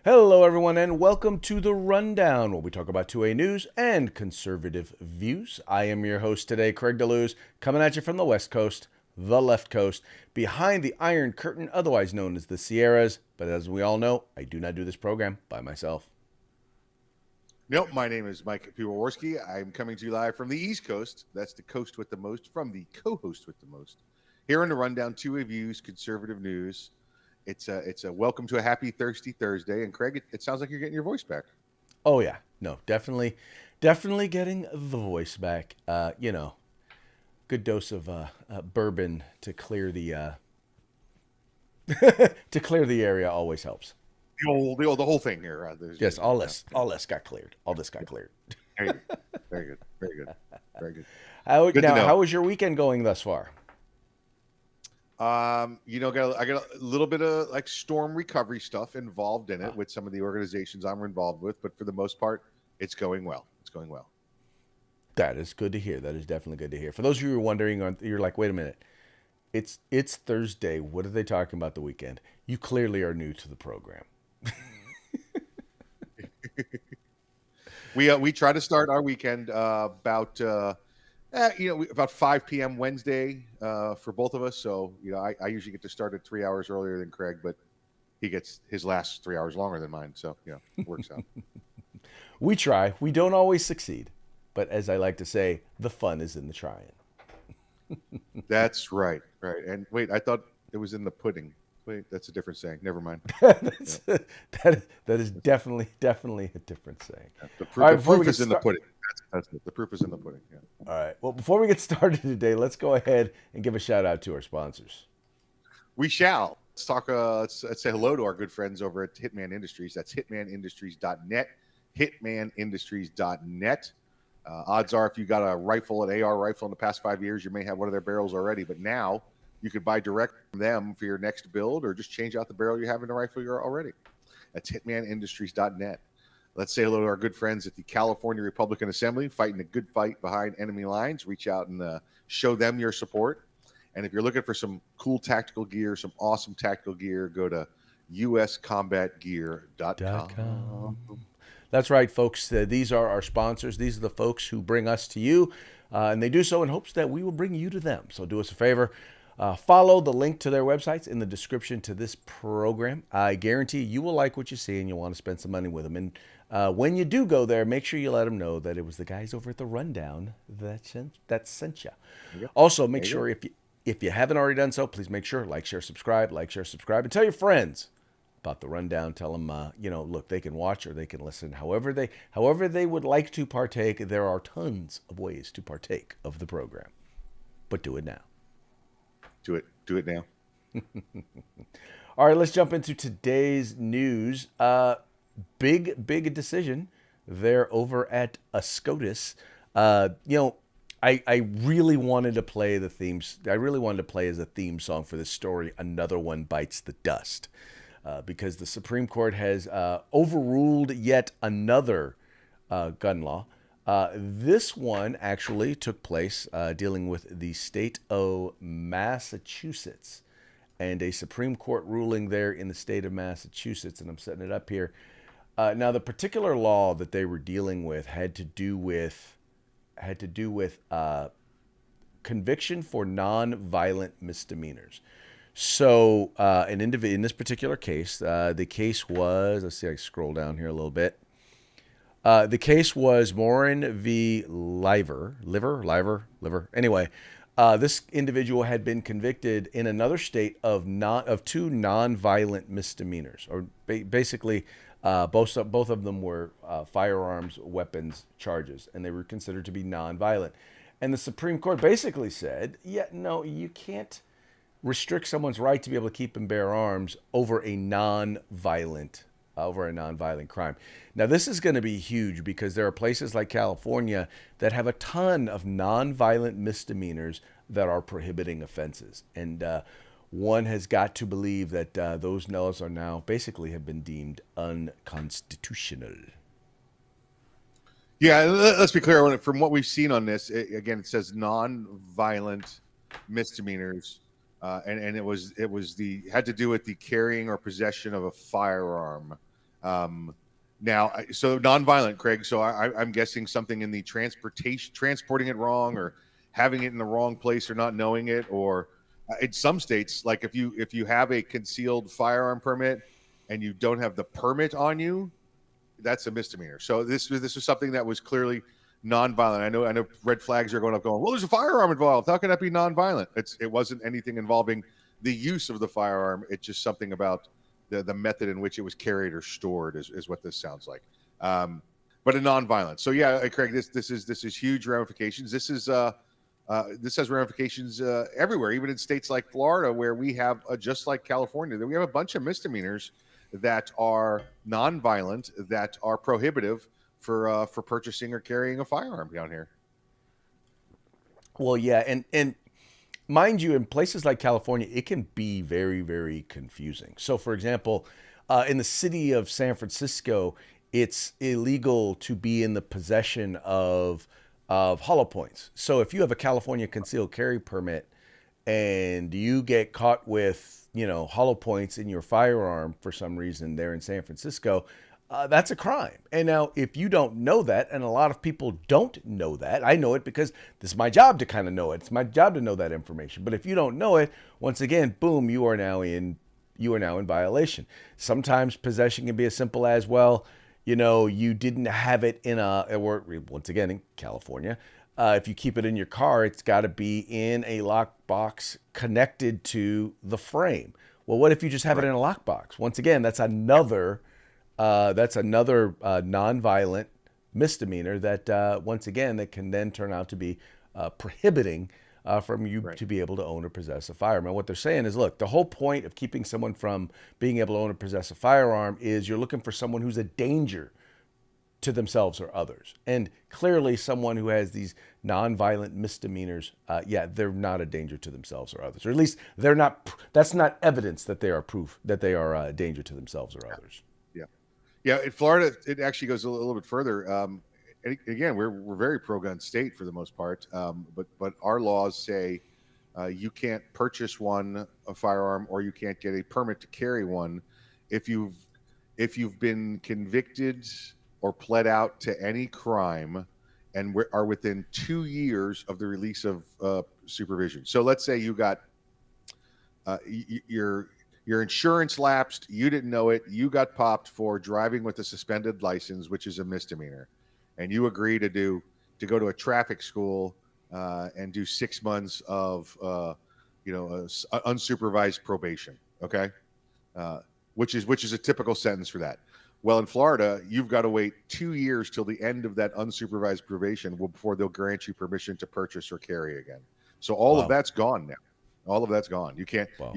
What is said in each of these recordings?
Hello, everyone, and welcome to The Rundown, where we talk about 2A news and conservative views. I am your host today, Craig DeLuz, coming at you from the West Coast, the left coast, behind the Iron Curtain, otherwise known as the Sierras. But as we all know, I do not do this program by myself. Nope, my name is Mike Piwowarski. I'm coming to you live from the East Coast. That's the coast with the most, from the co-host with the most. Here on The Rundown, 2A views, conservative news. It's a welcome to a happy thirsty Thursday. And Craig, it sounds like you're getting your voice back. Oh, yeah. No, definitely getting the voice back. Good dose of bourbon to clear the to clear the area always helps. The whole thing here. Yes, all this got cleared. All this got cleared. Very good. Very good. Very good. Very good. How is your weekend going thus far? I got a little bit of like storm recovery stuff involved in it with some of the organizations I'm involved with, but for the most part, it's going well. It's going well. That is good to hear. That is definitely good to hear. For those of you who are wondering, you're like, wait a minute, it's Thursday. What are they talking about the weekend? You clearly are new to the program. We try to start our weekend about 5 p.m. Wednesday for both of us. So I usually get to start at 3 hours earlier than Craig, but he gets his last 3 hours longer than mine. So it works out. We try. We don't always succeed, but as I like to say, the fun is in the trying. That's right. Right. And wait, I thought it was in the pudding. Wait, that's a different saying. Never mind. that is definitely a different saying. Yeah, the proof is in the pudding. That's it. The proof is in the pudding. Yeah. All right. Well, before we get started today, let's go ahead and give a shout out to our sponsors. We shall. Let's talk. Let's say hello to our good friends over at Hitman Industries. That's hitmanindustries.net. Hitmanindustries.net. Odds are, if you got a rifle, an AR rifle in the past 5 years, you may have one of their barrels already. But now you could buy direct from them for your next build, or just change out the barrel you have in the rifle you're already. That's hitmanindustries.net. Let's say hello to our good friends at the California Republican Assembly, fighting a good fight behind enemy lines. Reach out and show them your support. And if you're looking for some cool tactical gear, some awesome tactical gear, go to uscombatgear.com. That's right, folks. These are our sponsors. These are the folks who bring us to you, and they do so in hopes that we will bring you to them. So do us a favor. Follow the link to their websites in the description to this program. I guarantee you will like what you see and you'll want to spend some money with them. And when you do go there, make sure you let them know that it was the guys over at The Rundown that sent you. Also, make sure if you haven't already done so, please make sure, like, share, subscribe, and tell your friends about The Rundown. Tell them, look, they can watch or they can listen. However they would like to partake. There are tons of ways to partake of the program. But do it now. Do it now. All right, let's jump into today's news. Big decision there over at SCOTUS. I really wanted to play the themes. I really wanted to play as a theme song for this story. Another one bites the dust, because the Supreme Court has overruled yet another gun law. This one actually took place dealing with the state of Massachusetts and a Supreme Court ruling there in the state of Massachusetts. And I'm setting it up here. Now, the particular law that they were dealing with had to do with conviction for non-violent misdemeanors. So, in this particular case, the case was, let's see, I scroll down here a little bit. The case was Morin v. Liver. Anyway, this individual had been convicted in another state of two non-violent misdemeanors, or basically, both of them were firearms weapons charges, and they were considered to be non-violent. And the Supreme Court basically said, yeah, no, you can't restrict someone's right to be able to keep and bear arms over a non-violent crime. Now, this is going to be huge because there are places like California that have a ton of non-violent misdemeanors that are prohibiting offenses. And one has got to believe that those laws are now basically have been deemed unconstitutional. Yeah, let's be clear. From what we've seen on this, it says non-violent misdemeanors. And it had to do with the carrying or possession of a firearm. Now, so nonviolent, Craig. So I'm guessing something in the transporting it wrong, or having it in the wrong place, or not knowing it, or in some states, like if you have a concealed firearm permit and you don't have the permit on you, that's a misdemeanor. So this was something that was clearly nonviolent. I know red flags are going up, going, well, there's a firearm involved. How can that be nonviolent? It wasn't anything involving the use of the firearm. It's just something about the method in which it was carried or stored is what this sounds like. But a nonviolent. So yeah, Craig, this is huge ramifications. This has ramifications everywhere, even in states like Florida, where we have just like California, that we have a bunch of misdemeanors that are nonviolent, that are prohibitive for purchasing or carrying a firearm down here. Well, yeah, and mind you, in places like California, it can be very, very confusing. So, for example, in the city of San Francisco, it's illegal to be in the possession of hollow points. So, if you have a California concealed carry permit and you get caught with, hollow points in your firearm for some reason there in San Francisco, that's a crime. And now, if you don't know that, and a lot of people don't know that, I know it because this is my job to kind of know it. It's my job to know that information. But if you don't know it, once again, boom, you are now in violation. Sometimes possession can be as simple as, well, you didn't have it or once again in California, if you keep it in your car, it's got to be in a lockbox connected to the frame. Well, what if you just have it in a lockbox? Once again, that's another nonviolent misdemeanor that, once again, that can then turn out to be prohibiting from you to be able to own or possess a firearm. And what they're saying is, look, the whole point of keeping someone from being able to own or possess a firearm is you're looking for someone who's a danger to themselves or others. And clearly someone who has these nonviolent misdemeanors, they're not a danger to themselves or others. Or at least that's not evidence that they are proof that they are a danger to themselves or others. Yeah, in Florida, it actually goes a little bit further. And again, we're very pro-gun state for the most part, but our laws say you can't purchase a firearm, or you can't get a permit to carry one if you've been convicted or pled out to any crime and are within 2 years of the release of supervision. So let's say you got your insurance lapsed, you didn't know it, you got popped for driving with a suspended license, which is a misdemeanor, and you agree to go to a traffic school and do 6 months of unsupervised probation, okay, which is a typical sentence for that. Well, in Florida, you've got to wait 2 years till the end of that unsupervised probation before they'll grant you permission to purchase or carry again. So all of that's gone now. All of that's gone. You can't. Well,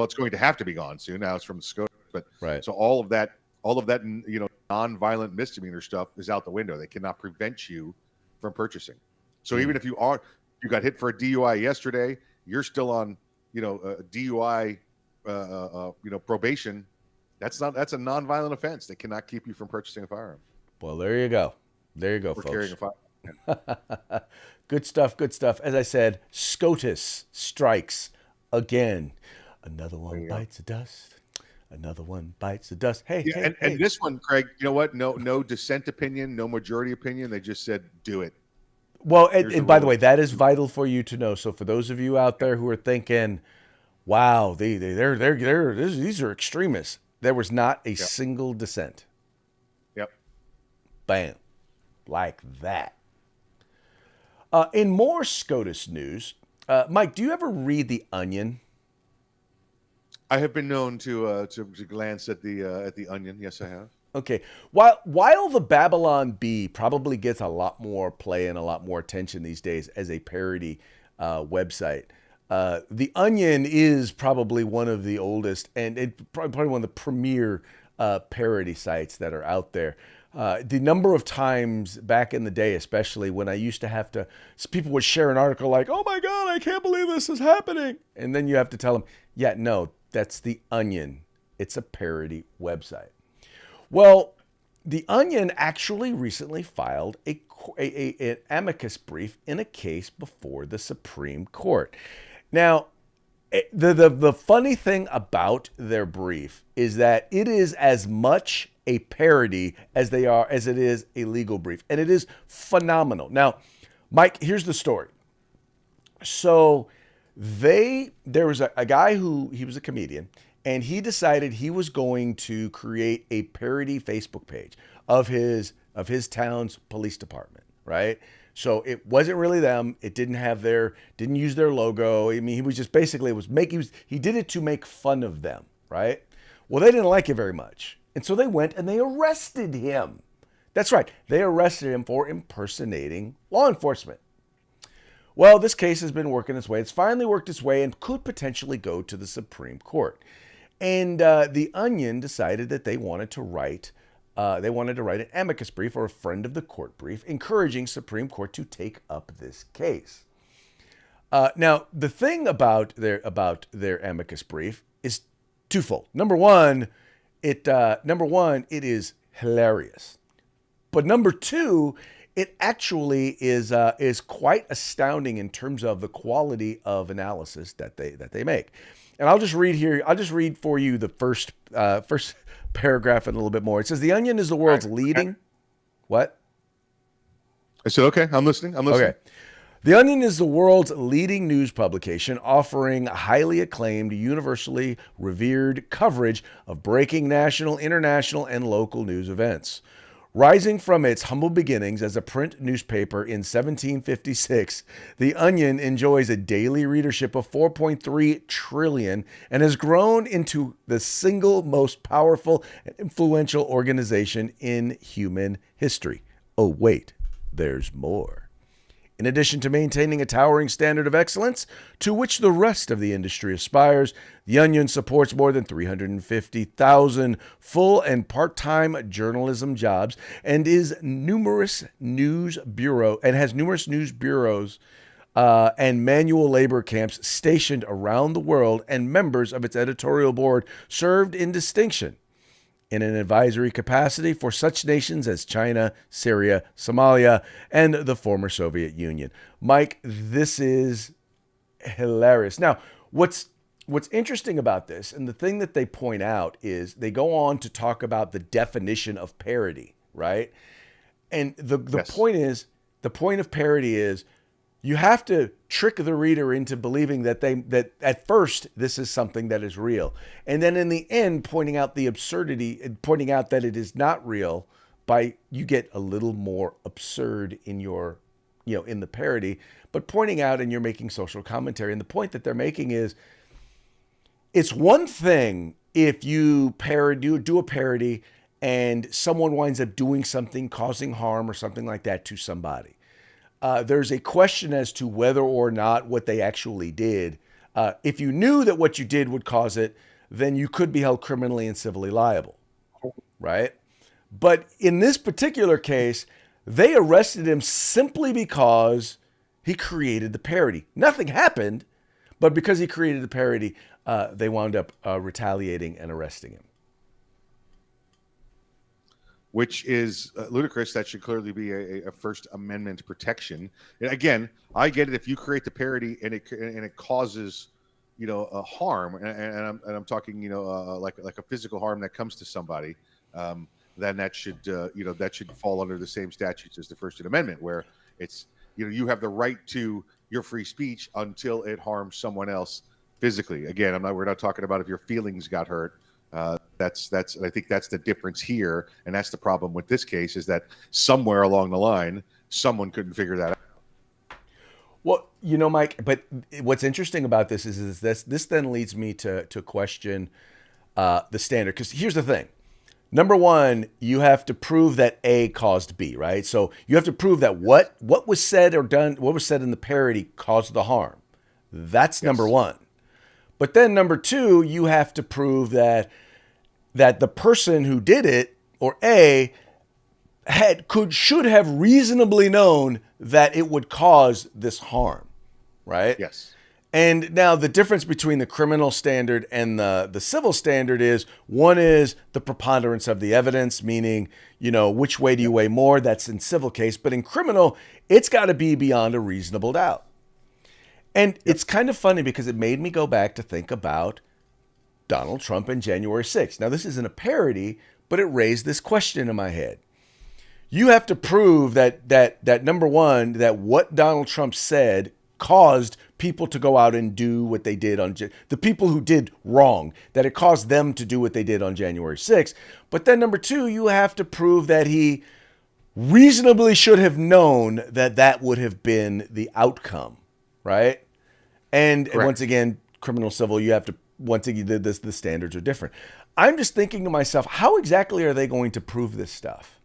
it's going to have to be gone soon. Now it's from the SCOTUS, but so all of that, non-violent misdemeanor stuff is out the window. They cannot prevent you from purchasing. So even if you got hit for a DUI yesterday, you're still on, DUI, probation. That's a non-violent offense. They cannot keep you from purchasing a firearm. Well, there you go, folks. Carrying a firearm. Good stuff. As I said, SCOTUS strikes again. Another one bites the dust. Another one bites the dust. Hey, and this one, Craig, you know what? No dissent opinion, no majority opinion. They just said, do it. Well, and by the way, that is vital for you to know. So for those of you out there who are thinking, wow, these are extremists, there was not a single dissent. Yep. Bam. Like that. In more SCOTUS news, Mike, do you ever read The Onion? I have been known to glance at the Onion. Yes, I have. Okay. While the Babylon Bee probably gets a lot more play and a lot more attention these days as a parody website, The Onion is probably one of the oldest and probably one of the premier parody sites that are out there. The number of times back in the day, especially when I used to have to, people would share an article like, oh my God, I can't believe this is happening. And then you have to tell them, yeah, no, that's The Onion. It's a parody website. Well, The Onion actually recently filed an amicus brief in a case before the Supreme Court. Now, The funny thing about their brief is that it is as much a parody as it is a legal brief, and it is phenomenal. Now, Mike, here's the story. So there was a guy he was a comedian, and he decided he was going to create a parody Facebook page of his town's police department, right? So it wasn't really them. It didn't use their logo. I mean, he was just basically he did it to make fun of them, right? Well, they didn't like it very much. And so they went and they arrested him. That's right. They arrested him for impersonating law enforcement. Well, this case has been working its way. It's finally worked its way and could potentially go to the Supreme Court. And the Onion decided that they wanted to write an amicus brief or a friend of the court brief, encouraging Supreme Court to take up this case. Now, the thing about their amicus brief is twofold. Number one, it is hilarious. But number two, it actually is quite astounding in terms of the quality of analysis that they make. And I'll just read here. I'll just read for you the first paragraph and a little bit more. It says, "The Onion is the world's leading." What? I said, okay, I'm listening. Okay. The Onion is the world's leading news publication, offering highly acclaimed, universally revered coverage of breaking national, international, and local news events. Rising from its humble beginnings as a print newspaper in 1756, The Onion enjoys a daily readership of 4.3 trillion and has grown into the single most powerful and influential organization in human history. Oh, wait, there's more. In addition to maintaining a towering standard of excellence to which the rest of the industry aspires, The Onion supports more than 350,000 full and part-time journalism jobs and has numerous news bureaus and manual labor camps stationed around the world, and members of its editorial board served in distinction in an advisory capacity for such nations as China, Syria, Somalia, and the former Soviet Union. Mike, this is hilarious. Now, what's interesting about this, and the thing that they point out, is they go on to talk about the definition of parody, right? And the point of parody is you have to trick the reader into believing that at first this is something that is real, and then in the end pointing out the absurdity and pointing out that it is not real. You get a little more absurd in in the parody, but pointing out, and you're making social commentary. And the point that they're making is, it's one thing if you do a parody and someone winds up doing something, causing harm or something like that to somebody. There's a question as to whether or not what they actually did. If you knew that what you did would cause it, then you could be held criminally and civilly liable, right? But in this particular case, they arrested him simply because he created the parody. Nothing happened, but because he created the parody, they wound up retaliating and arresting him. Which is ludicrous. That should clearly be a First Amendment protection. And again, I get it if you create the parody and it causes, a harm, and I'm talking, like a physical harm that comes to somebody, then that should fall under the same statutes as the First Amendment, where it's you have the right to your free speech until it harms someone else physically. Again, we're not talking about if your feelings got hurt. I think that's the difference here, and that's the problem with this case, is that somewhere along the line someone couldn't figure that out. Well, Mike, but what's interesting about this is this then leads me to question the standard, because here's the thing. Number one, you have to prove that A caused B, right? So you have to prove that what was said or done, what was said in the parody caused the harm. That's number one. But then number two, you have to prove that the person who did it, or A, should have reasonably known that it would cause this harm, right? Yes. And now the difference between the criminal standard and the civil standard is, one is the preponderance of the evidence, meaning, which way do you weigh more? That's in civil case. But in criminal, it's got to be beyond a reasonable doubt. And Yep. it's kind of funny because it made me go back to think about Donald Trump and January 6th. Now, this isn't a parody, but it raised this question in my head. You have to prove that number one, that what Donald Trump said caused people to go out and do what they did on the people who did wrong, that it caused them to do what they did on January 6th. But then number two, you have to prove that he reasonably should have known that that would have been the outcome, right? And once Correct. again, criminal civil, you have to, once again, the standards are different. I'm just thinking to myself, how exactly are they going to prove this stuff?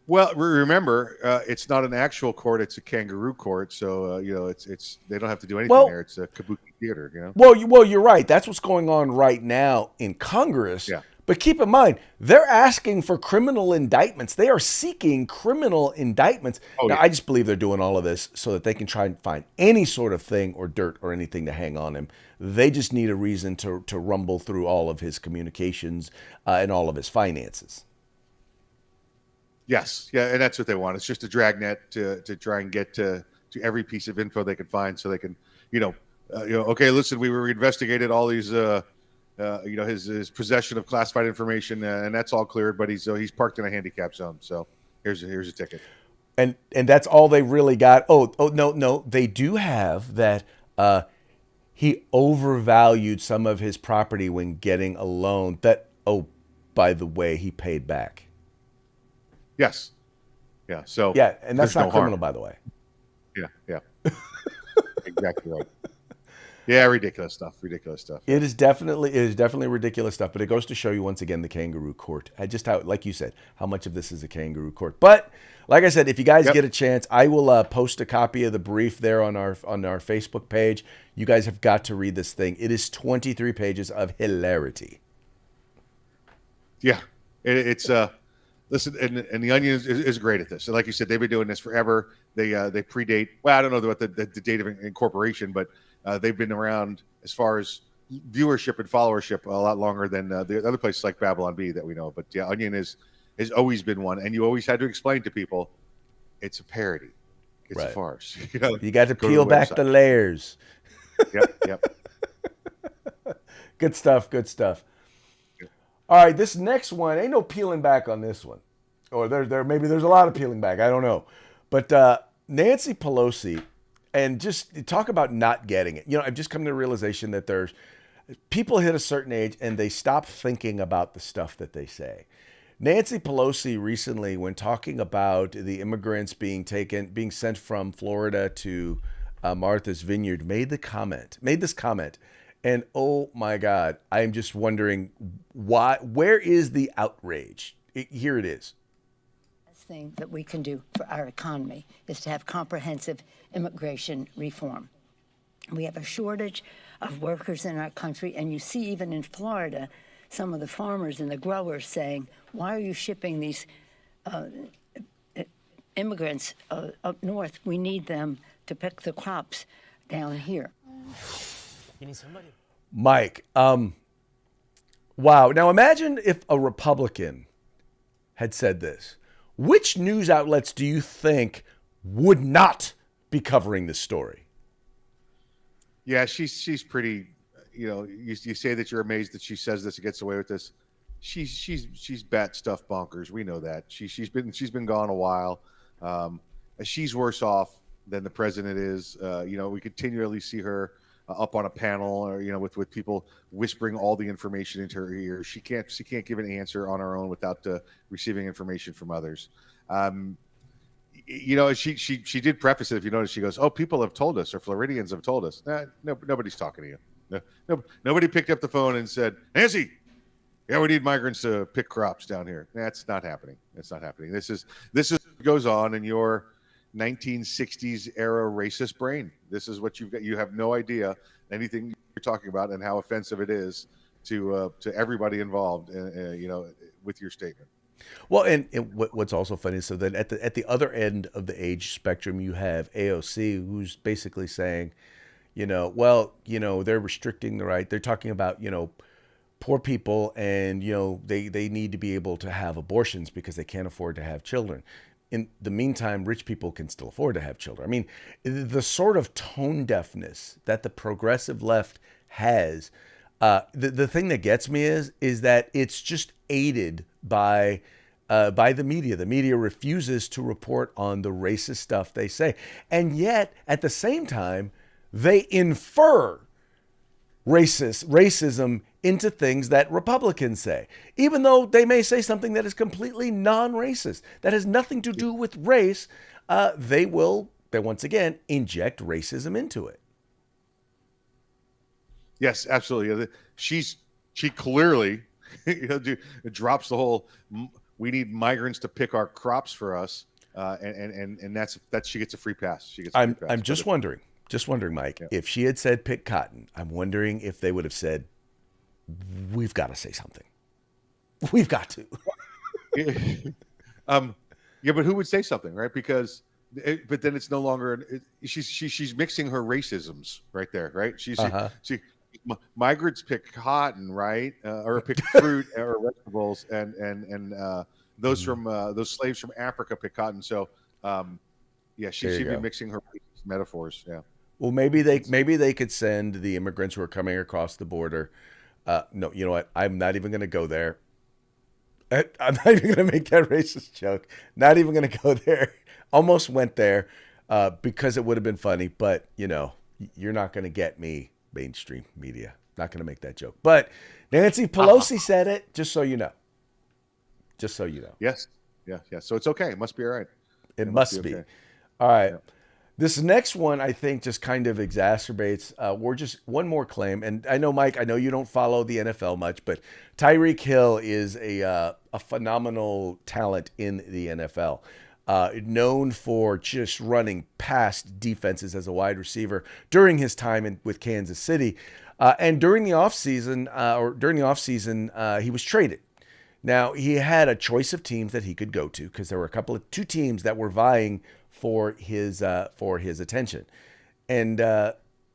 Well, remember, it's not an actual court; it's a kangaroo court. So it's they don't have to do anything Well, there. It's a kabuki theater. well, you're right. That's what's going on right now in Congress. Yeah. But keep in mind, they're asking for criminal indictments. They are seeking criminal indictments. Oh Now, yeah. I just believe they're doing all of this so that they can try and find any sort of thing or dirt or anything to hang on him. They just need a reason to rumble through all of his communications and all of his finances. Yes. Yeah, and that's what they want. It's just a dragnet to try and get to every piece of info they can find, so they can, okay, listen, we investigated all these, his possession of classified information, and that's all cleared, but he's parked in a handicap zone. So here's a ticket. And that's all they really got. Oh no, they do have that. He overvalued some of his property when getting a loan. That, oh, by the way, he paid back. Yes. Yeah. So Yeah, and that's there's not no criminal, harm. by the way. Yeah. Yeah. Exactly right. Yeah. Ridiculous stuff. Ridiculous stuff. It is definitely ridiculous stuff, but it goes to show you once again the kangaroo court. Just how, like you said, how much of this is a kangaroo court. But like I said, if you guys Yep. get a chance, I will post a copy of the brief there on our Facebook page. You guys have got to read this thing. It is 23 pages of hilarity. Yeah. It's listen, and the Onion is great at this. And like you said, they've been doing this forever. They predate. Well, I don't know about the date of incorporation, but they've been around as far as viewership and followership a lot longer than the other places like Babylon Bee that we know. But yeah, Onion has always been one, and you always had to explain to people it's a parody, it's a Right. farce. You got to Go peel the back website. the layers. Yep, yep. Good stuff. Good stuff. All right, this next one ain't no peeling back on this one, or there maybe there's a lot of peeling back. I don't know, but Nancy Pelosi, and just talk about not getting it. I've just come to the realization that there's people hit a certain age and they stop thinking about the stuff that they say. Nancy Pelosi recently, when talking about the immigrants being sent from Florida to Martha's Vineyard, made this comment. And oh my God, I'm just wondering where is the outrage? Here it is. Thing that we can do for our economy is to have comprehensive immigration reform. We have a shortage of workers in our country, and you see even in Florida, some of the farmers and the growers saying, why are you shipping these immigrants up north? We need them to pick the crops down here. You need somebody. Mike, wow. Now imagine if a Republican had said this. Which news outlets do you think would not be covering this story? Yeah, she's pretty. You say that you're amazed that she says this and gets away with this. She's bat stuff bonkers. We know that she's been gone a while. She's worse off than the president is. We continually see her up on a panel, or with people whispering all the information into her ear. She can't give an answer on her own without receiving information from others. She did preface it. If you notice, she goes, "Oh, people have told us, or Floridians have told us." No, nobody's talking to you. Nobody picked up the phone and said, "Nancy, yeah, we need migrants to pick crops down here." That's not happening. It's not happening. This is what goes on in your 1960s era racist brain. This is what you've got. You have no idea anything you're talking about and how offensive it is to everybody involved. With your statement. Well, and what's also funny is so that at the other end of the age spectrum, you have AOC, who's basically saying, they're restricting the right. They're talking about, poor people, and they need to be able to have abortions because they can't afford to have children. in the meantime, rich people can still afford to have children. I mean, the sort of tone deafness that the progressive left has, the thing that gets me is that it's just aided by the media. The media refuses to report on the racist stuff they say. And yet, at the same time, they infer racism into things that Republicans say, even though they may say something that is completely non-racist, that has nothing to do with race. They once again inject racism into it. Yes, absolutely. She clearly drops the whole we need migrants to pick our crops for us, and that's she gets a free pass. She gets. I'm just wondering, Mike, Yeah. if she had said pick cotton, I'm wondering if they would have said, we've got to say something. We've got to. Yeah, but who would say something, right? Because, but then it's no longer. She's mixing her racisms right there, right? Migrants pick cotton, right, or pick fruit or vegetables, and those from those slaves from Africa pick cotton. So, she'd be mixing her metaphors. Yeah. Well, maybe they could send the immigrants who are coming across the border. No, you know what? I'm not even going to go there. I'm not even going to make that racist joke. Not even going to go there. Almost went there because it would have been funny, but you're not going to get me. Mainstream media. Not going to make that joke. But Nancy Pelosi said it, just so you know. Just so you know. Yes. Yeah. So it's okay. It must be all right. It must be. Okay. All right. Yeah. This next one, I think, just kind of exacerbates. We're just one more claim. And I know, Mike, I know you don't follow the NFL much, but Tyreek Hill is a phenomenal talent in the NFL. Known for just running past defenses as a wide receiver during his time with Kansas City. And during the offseason, he was traded. Now, he had a choice of teams that he could go to because there were two teams that were vying for his attention. And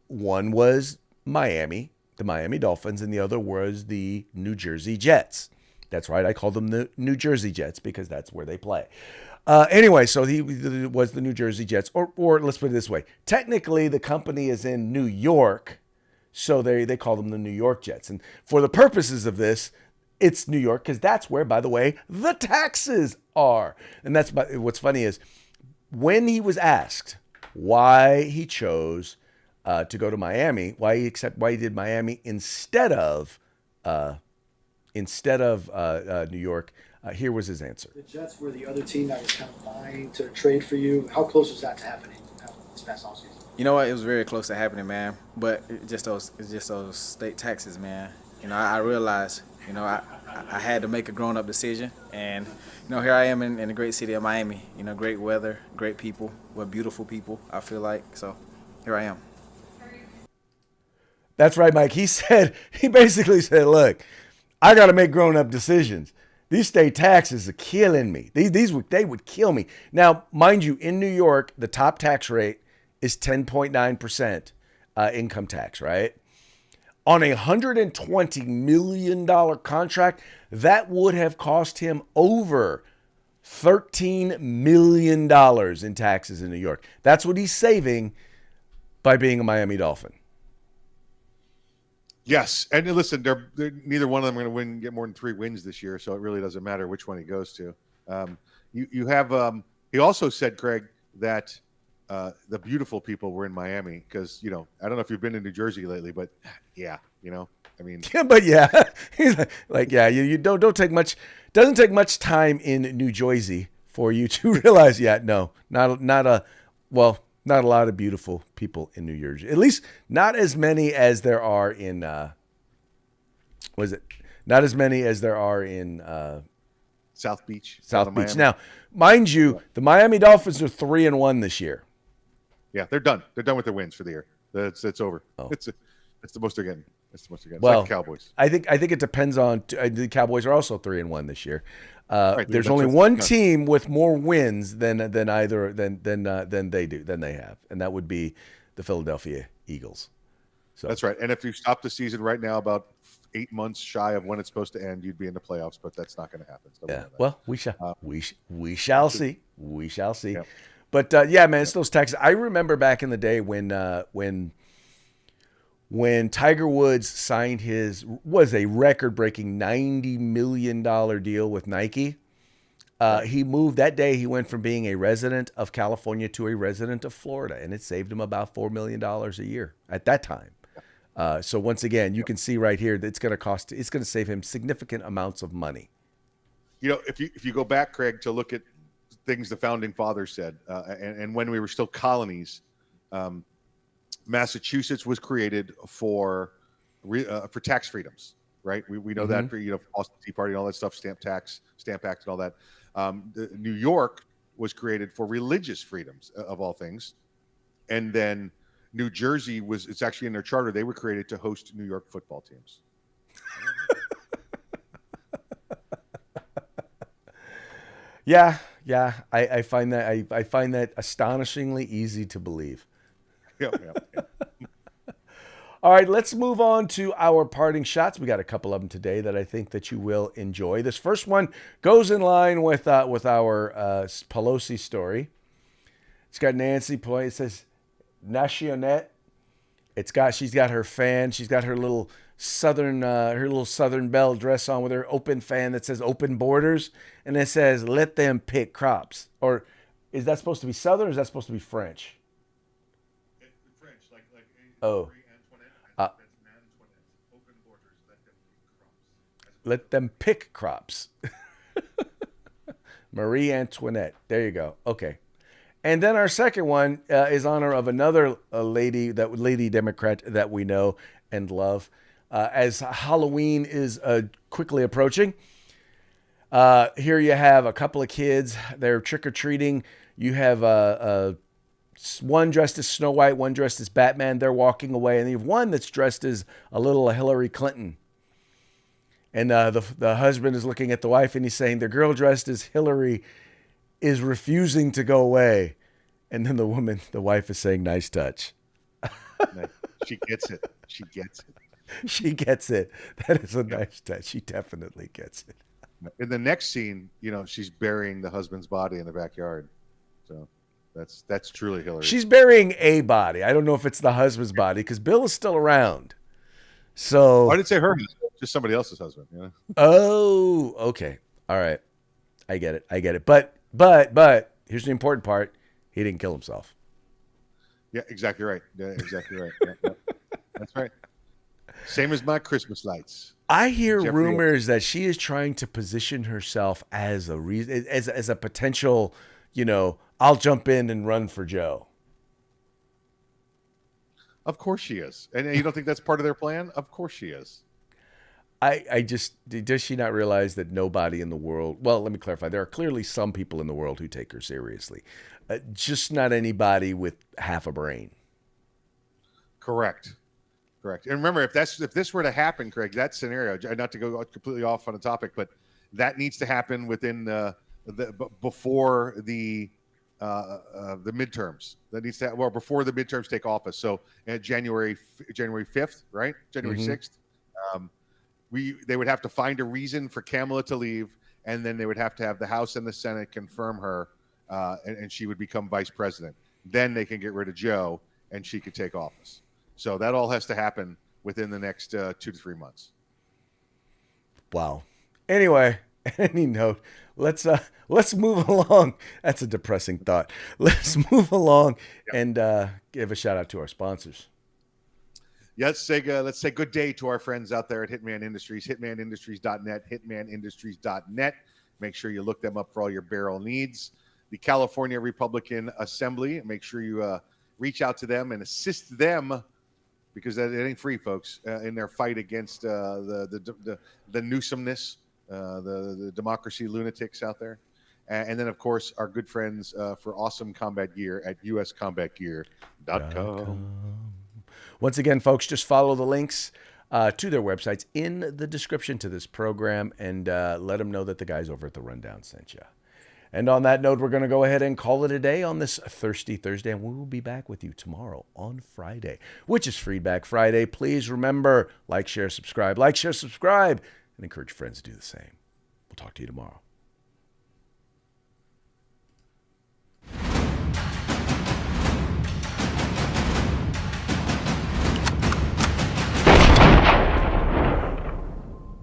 one was Miami, the Miami Dolphins, and the other was the New Jersey Jets. That's right, I call them the New Jersey Jets because that's where they play. Anyway, so he was the New Jersey Jets, or let's put it this way. Technically, the company is in New York, so they call them the New York Jets. And for the purposes of this, it's New York because that's where, by the way, the taxes are. And that's what's funny is when he was asked why he chose to go to Miami, why he did Miami instead of New York. Here was his answer. The Jets were the other team that was kind of vying to trade for you. How close was that to happening this past offseason? You know what? It was very close to happening, man. But it's just those state taxes, man. I realized, I had to make a grown-up decision. And, here I am in the great city of Miami. Great weather, great people. We're beautiful people, I feel like. So here I am. That's right, Mike. He basically said, look, I got to make grown-up decisions. These state taxes are killing me. They would kill me. Now, mind you, in New York, the top tax rate is 10.9% income tax, right? On a $120 million contract, that would have cost him over $13 million in taxes in New York. That's what he's saving by being a Miami Dolphin. Yes, and listen, they're neither one of them are going to get more than 3 wins this year, so it really doesn't matter which one he goes to. You have he also said, Craig, that the beautiful people were in Miami because I don't know if you've been to New Jersey lately, but yeah, I mean, yeah, but yeah, he's like yeah, you don't take much. Doesn't take much time in New Jersey for you to realize, not a lot of beautiful people in New Jersey. At least not as many as there are in South Beach. South Beach. Now, mind you, the Miami Dolphins are 3-1 this year. Yeah, they're done. They're done with their wins for the year. It's over. Oh. It's the most they're getting. It's Well, like the Cowboys. I think it depends on the Cowboys are also 3-1 this year. Right, there's only one team with more wins than they have, and that would be the Philadelphia Eagles. So that's right. And if you stop the season right now, about 8 months shy of when it's supposed to end, you'd be in the playoffs, but that's not going to happen. So Yeah. Well, we shall see. We shall see. Yeah. But yeah, man, it's those taxes. I remember back in the day when Tiger Woods signed was a record-breaking $90 million deal with Nike. He moved that day. He went from being a resident of California to a resident of Florida, and it saved him about $4 million a year at that time. So once again, you can see right here that it's going to save him significant amounts of money. You know, if you go back, Craig, to look at things the founding fathers said, and when we were still colonies, Massachusetts was created for tax freedoms, right? We know that for Boston Tea Party and all that stuff, Stamp Act, and all that. New York was created for religious freedoms of all things, and then New Jersey it's actually in their charter. They were created to host New York football teams. Yeah. I find that astonishingly easy to believe. Yeah. All right, let's move on to our parting shots. We got a couple of them today that I think that you will enjoy. This first one goes in line with our Pelosi story. It's got Nancy Pelosi. It says Nationette. She's got her fan. She's got her little Southern Belle dress on with her open fan that says "Open Borders," and it says "Let them pick crops." Or is that supposed to be Southern? Or is that supposed to be French? French, like Oh. Antoinette. Open borders, Let them pick crops. Marie Antoinette. There you go. Okay. And then our second one is honor of another lady Democrat that we know and love. As Halloween is quickly approaching, here you have a couple of kids. They're trick-or-treating. You have one dressed as Snow White, one dressed as Batman. They're walking away. And you have one that's dressed as a little Hillary Clinton. And the husband is looking at the wife and he's saying, the girl dressed as Hillary is refusing to go away. And then the wife is saying, nice touch. She gets it. She gets it. She gets it. That is a nice touch. She definitely gets it. In the next scene, she's burying the husband's body in the backyard. So that's truly Hillary. She's burying a body. I don't know if it's the husband's body because Bill is still around. So I didn't say her husband, just somebody else's husband. Oh, okay. All right. I get it. But here's the important part. He didn't kill himself. Yeah, exactly right. Yeah, exactly right. Yeah. That's right. Same as my Christmas lights. I hear rumors that she is trying to position herself as a potential, I'll jump in and run for Joe. Of course she is. And you don't think that's part of their plan? Of course she is. Does she not realize that nobody in the world, well, let me clarify. There are clearly some people in the world who take her seriously. Just not anybody with half a brain. Correct. And remember, if this were to happen, Craig, that scenario, not to go completely off on the topic, but that needs to happen within before the midterms. That needs to before the midterms take office. So January 5th, right? January 6th. They would have to find a reason for Kamala to leave, and then they would have to have the House and the Senate confirm her, and she would become vice president. Then they can get rid of Joe, and she could take office. So that all has to happen within the next 2 to 3 months. Wow. Anyway, any note, let's move along. That's a depressing thought. Let's move along and give a shout out to our sponsors. Yeah, let's say good day to our friends out there at Hitman Industries, hitmanindustries.net, hitmanindustries.net. Make sure you look them up for all your barrel needs. The California Republican Assembly, make sure you reach out to them and assist them, because it ain't free, folks, in their fight against the Newsomness, the democracy lunatics out there. And then, of course, our good friends for awesome combat gear at uscombatgear.com. Once again, folks, just follow the links to their websites in the description to this program and let them know that the guys over at The Rundown sent you. And on that note, we're going to go ahead and call it a day on this Thirsty Thursday, and we will be back with you tomorrow on Friday, which is Feedback Friday. Please remember, like, share, subscribe, and encourage friends to do the same. We'll talk to you tomorrow.